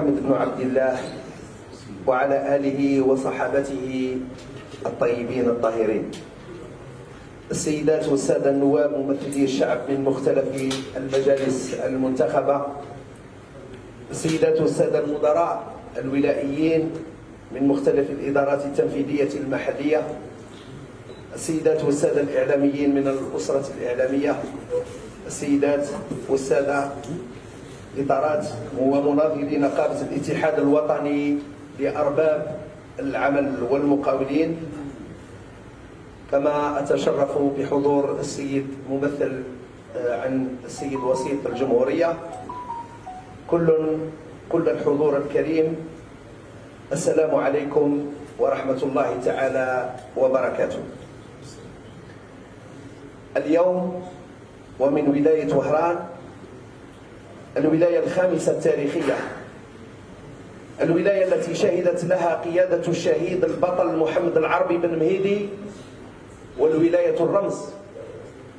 محمد بن عبد الله وعلى آله وصحابته الطيبين الطاهرين. السيدات والسادة النواب ممثلي الشعب من مختلف المجالس المنتخبة، السيدات والسادة المدراء الولائيين من مختلف الإدارات التنفيذية المحلية، السيدات والسادة الإعلاميين من الأسرة الإعلامية، السيدات والسادة إدارات ومناضلي نقابة الاتحاد الوطني لأرباب العمل والمقاولين، كما أتشرف بحضور السيد ممثل عن السيد وسيط الجمهورية، كل الحضور الكريم، السلام عليكم ورحمة الله تعالى وبركاته. اليوم ومن ولاية وهران، الولاية الخامسة التاريخية، الولاية التي شهدت لها قيادة الشهيد البطل محمد العربي بن مهيدي، والولاية الرمز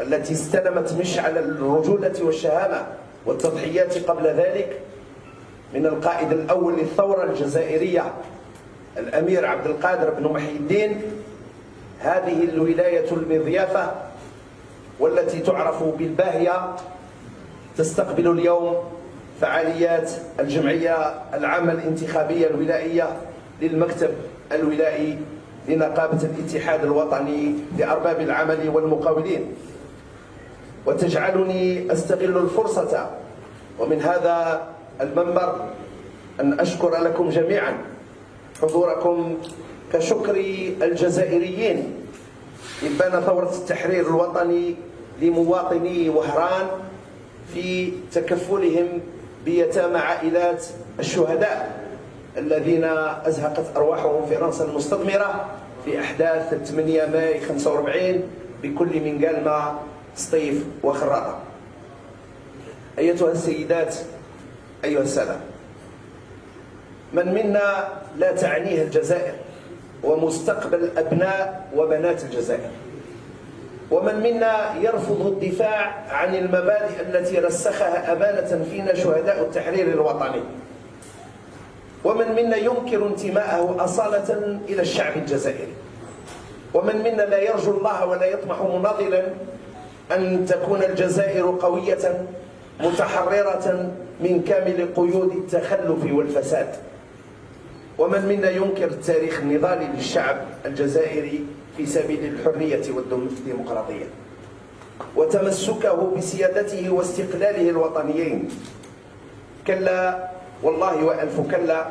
التي استلمت مشعل الرجولة والشهامة والتضحيات قبل ذلك من القائد الأول للثورة الجزائرية الأمير عبد القادر بن محي الدين. هذه الولاية المضيافة والتي تعرف بالباهية تستقبل اليوم فعاليات الجمعية العامة الانتخابية الولائية للمكتب الولائي لنقابة الاتحاد الوطني لأرباب العمل والمقاولين، وتجعلني أستغل الفرصة ومن هذا المنبر أن أشكر لكم جميعا حضوركم كشكر الجزائريين إبان ثورة التحرير الوطني لمواطني وهران في تكفلهم بيتامى عائلات الشهداء الذين أزهقت أرواحهم في رنسا المستضمرة في أحداث 8 ماي 45 بكل من قالما، سطيف وخراطة. أيتها السيدات، أيها السادة، من منا لا تعنيه الجزائر ومستقبل أبناء وبنات الجزائر، ومن منا يرفض الدفاع عن المبادئ التي رسخها أمانة فينا شهداء التحرير الوطني، ومن منا ينكر انتماءه أصالة إلى الشعب الجزائري، ومن منا لا يرجو الله ولا يطمح مناضلا أن تكون الجزائر قوية متحررة من كامل قيود التخلف والفساد، ومن منا ينكر التاريخ النضالي للشعب الجزائري في سبيل الحرية والديمقراطية وتمسكه بسيادته واستقلاله الوطنيين. كلا والله وألف كلا،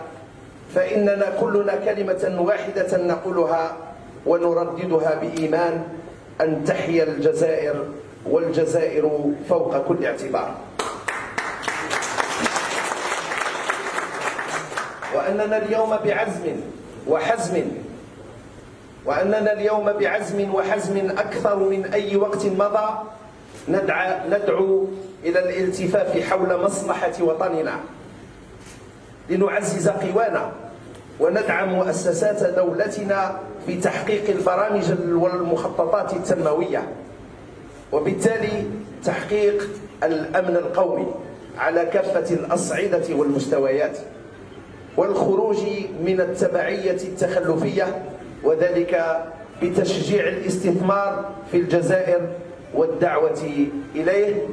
فإننا كلنا كلمة واحدة نقولها ونرددها بإيمان: أن تحيا الجزائر، والجزائر فوق كل اعتبار. وأننا اليوم بعزم وحزم أكثر من أي وقت مضى ندعو إلى الالتفاف حول مصلحة وطننا، لنعزز قوانا وندعم مؤسسات دولتنا في تحقيق البرامج والمخططات التنموية، وبالتالي تحقيق الأمن القومي على كافة الأصعدة والمستويات، والخروج من التبعية التخلفية، وذلك بتشجيع الاستثمار في الجزائر والدعوة إليه،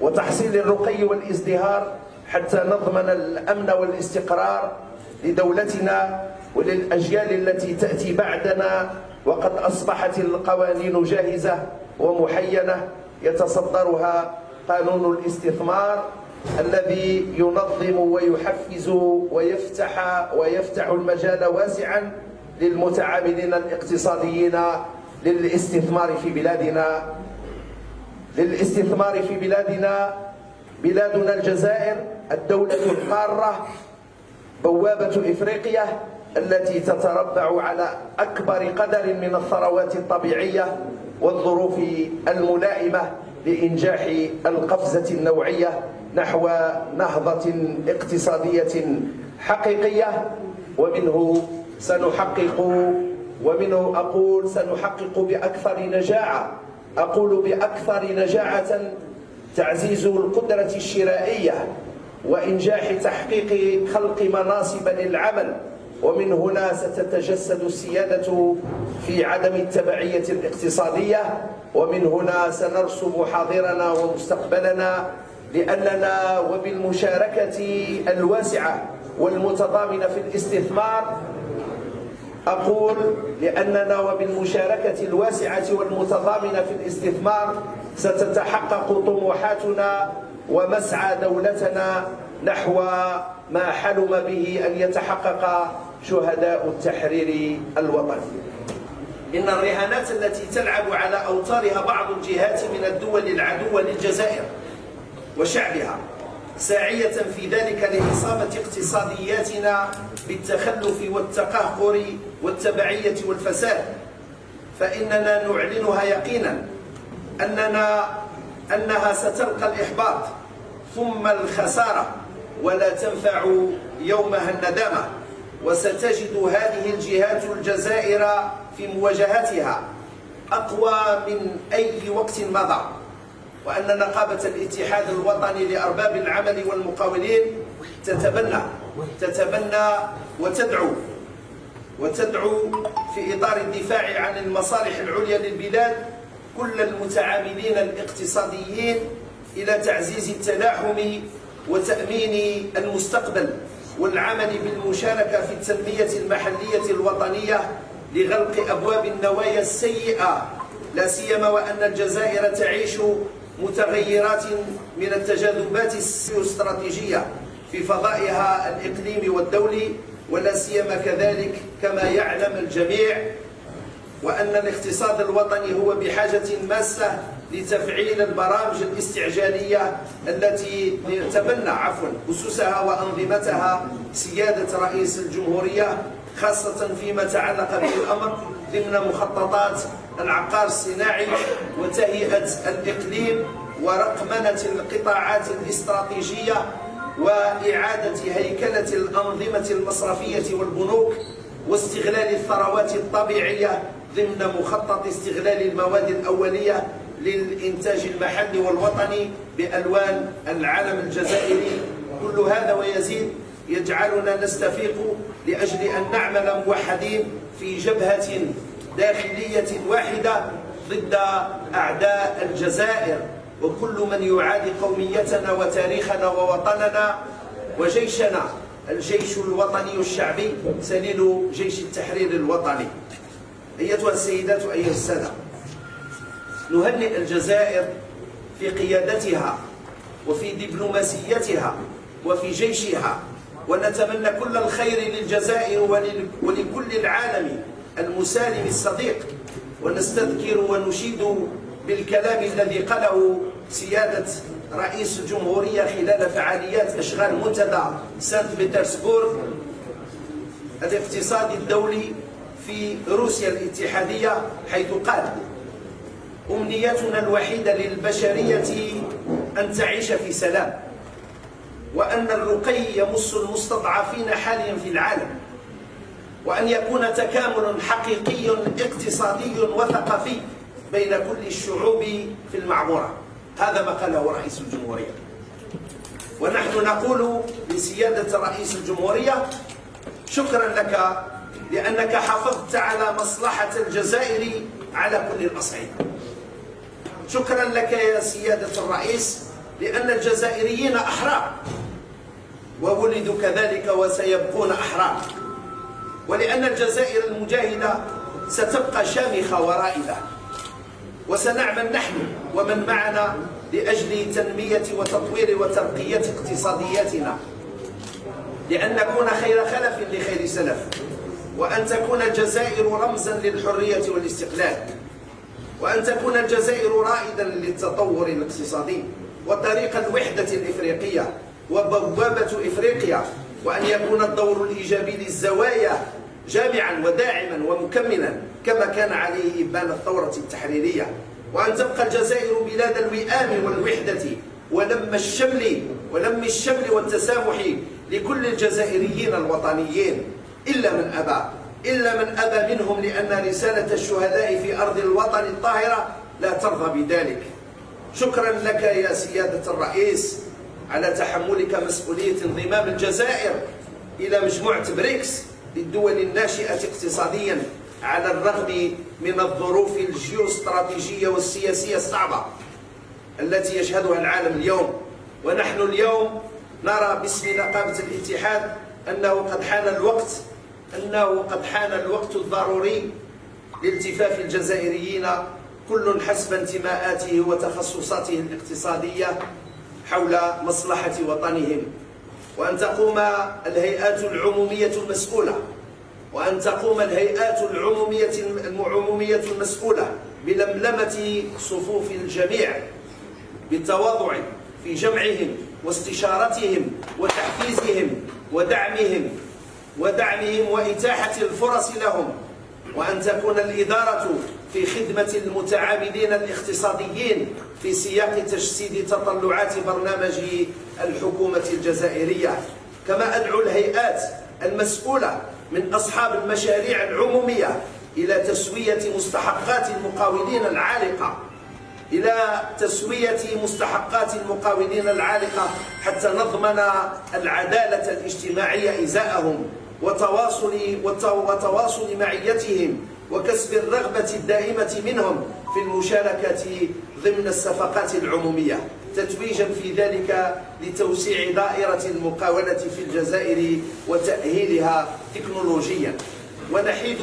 وتحصيل الرقي والازدهار حتى نضمن الأمن والاستقرار لدولتنا وللأجيال التي تأتي بعدنا. وقد أصبحت القوانين جاهزة ومحينة يتصدرها قانون الاستثمار الذي ينظم ويحفز ويفتح المجال واسعا للمتعاملين الاقتصاديين للاستثمار في بلادنا. بلادنا الجزائر الدولة القارة، بوابة إفريقيا التي تتربع على أكبر قدر من الثروات الطبيعية والظروف الملائمة لإنجاح القفزة النوعية نحو نهضة اقتصادية حقيقية، ومنه سنحقق بأكثر نجاعة، أقول بأكثر نجاعة، تعزيز القدرة الشرائية وإنجاح تحقيق خلق مناصب للعمل، ومن هنا ستتجسد السيادة في عدم التبعية الاقتصادية، ومن هنا سنرسم حاضرنا ومستقبلنا، لأننا وبالمشاركة الواسعة والمتضامنة في الاستثمار، أقول لأننا وبالمشاركة الواسعة والمتضامنة في الاستثمار ستتحقق طموحاتنا ومسعى دولتنا نحو ما حلم به أن يتحقق شهداء التحرير الوطني. إن الرهانات التي تلعب على أوتارها بعض الجهات من الدول العدوة للجزائر وشعبها ساعية في ذلك لإصابة اقتصادياتنا بالتخلف والتقهقر والتبعية والفساد، فإننا نعلنها يقينا أنها ستلقى الإحباط ثم الخسارة ولا تنفع يومها الندامة، وستجد هذه الجهات الجزائر في مواجهتها أقوى من أي وقت مضى، وأن نقابة الاتحاد الوطني لأرباب العمل والمقاولين تتبنى وتدعو في إطار الدفاع عن المصالح العليا للبلاد كل المتعاملين الاقتصاديين إلى تعزيز التلاحم وتأمين المستقبل والعمل بالمشاركة في التنمية المحلية الوطنية لغلق أبواب النوايا السيئة، لا سيما وأن الجزائر تعيش متغيرات من التجاذبات الاستراتيجية في فضائها الإقليمي والدولي، ولا سيما كذلك كما يعلم الجميع وأن الاقتصاد الوطني هو بحاجة ماسة لتفعيل البرامج الاستعجالية التي تبنى أسسها وأنظمتها سيادة رئيس الجمهورية، خاصة فيما تعلق به الأمر ضمن مخططات العقار الصناعي وتهيئة الإقليم ورقمنة القطاعات الاستراتيجية وإعادة هيكلة الأنظمة المصرفية والبنوك واستغلال الثروات الطبيعية ضمن مخطط استغلال المواد الأولية للإنتاج المحلي والوطني بألوان العلم الجزائري. كل هذا ويزيد يجعلنا نستفيق لأجل أن نعمل موحدين في جبهة داخلية واحدة ضد أعداء الجزائر وكل من يعادي قوميتنا وتاريخنا ووطننا وجيشنا، الجيش الوطني الشعبي سليل جيش التحرير الوطني. أيتها السيدات وأيها السادة، نهنئ الجزائر في قيادتها وفي دبلوماسيتها وفي جيشها، ونتمنى كل الخير للجزائر ولكل العالم المسالم الصديق، ونستذكر ونشيد بالكلام الذي قاله سيادة رئيس الجمهورية خلال فعاليات أشغال منتدى سانت بطرسبورغ الاقتصادي الدولي في روسيا الاتحادية، حيث قال: أمنيتنا الوحيدة للبشرية أن تعيش في سلام، وأن الرقي يمس المستضعفين حاليا في العالم، وأن يكون تكامل حقيقي اقتصادي وثقافي بين كل الشعوب في المعمورة. هذا ما قاله رئيس الجمهورية، ونحن نقول لسيادة رئيس الجمهورية: شكرا لك لأنك حافظت على مصلحة الجزائر على كل الأصعدة. شكرا لك يا سيادة الرئيس لأن الجزائريين أحرار وولدوا كذلك وسيبقون أحرار، ولأن الجزائر المجاهدة ستبقى شامخة ورائدة، وسنعمل نحن ومن معنا لأجل تنمية وتطوير وترقية اقتصادياتنا، لأن نكون خير خلف لخير سلف، وأن تكون الجزائر رمزا للحرية والاستقلال، وأن تكون الجزائر رائدا للتطور الاقتصادي وطريق الوحدة الإفريقية وبوابة إفريقيا، وأن يكون الدور الإيجابي للزوايا جامعا وداعما ومكملا كما كان عليه إبان الثورة التحريرية، وأن تبقى الجزائر بلاد الوئام والوحدة ولم الشمل والتسامح لكل الجزائريين الوطنيين إلا من أبى منهم، لأن رسالة الشهداء في أرض الوطن الطاهرة لا ترضى بذلك. شكرا لك يا سيادة الرئيس على تحملك مسؤولية انضمام الجزائر إلى مجموعة بريكس للدول الناشئة اقتصاديا على الرغم من الظروف الجيوستراتيجية والسياسية الصعبة التي يشهدها العالم اليوم. ونحن اليوم نرى باسم نقابة الاتحاد أنه قد حان الوقت الضروري لالتفاف الجزائريين كل حسب انتماءاته وتخصصاته الاقتصادية حول مصلحة وطنهم، وأن تقوم الهيئات العمومية المسؤولة بلملمة صفوف الجميع بالتواضع في جمعهم واستشارتهم وتحفيزهم ودعمهم وإتاحة الفرص لهم، وأن تكون الإدارة في خدمة المتعاملين الاقتصاديين في سياق تجسيد تطلعات برنامج الحكومة الجزائرية. كما أدعو الهيئات المسؤولة من أصحاب المشاريع العمومية إلى تسوية مستحقات المقاولين العالقة حتى نضمن العدالة الاجتماعية إزاءهم وتواصل معيتهم وكسب الرغبة الدائمة منهم في المشاركة ضمن الصفقات العمومية، تتويجا في ذلك لتوسيع دائرة المقاولة في الجزائر وتأهيلها تكنولوجيا. ونحيد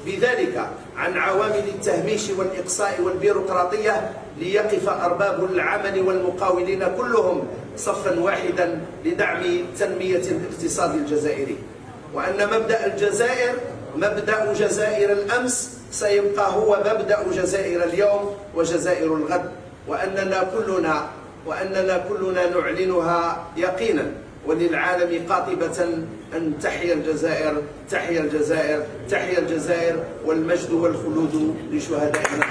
بذلك عن عوامل التهميش والإقصاء والبيروقراطية ليقف أرباب العمل والمقاولين كلهم صفا واحدا لدعم تنمية الاقتصاد الجزائري، وأن مبدأ جزائر الأمس سيبقى هو مبدأ جزائر اليوم وجزائر الغد، وأننا كلنا نعلنها يقينا وللعالم قاطبة أن تحيا الجزائر، تحيا الجزائر، تحيا الجزائر، والمجد والخلود لشهدائنا.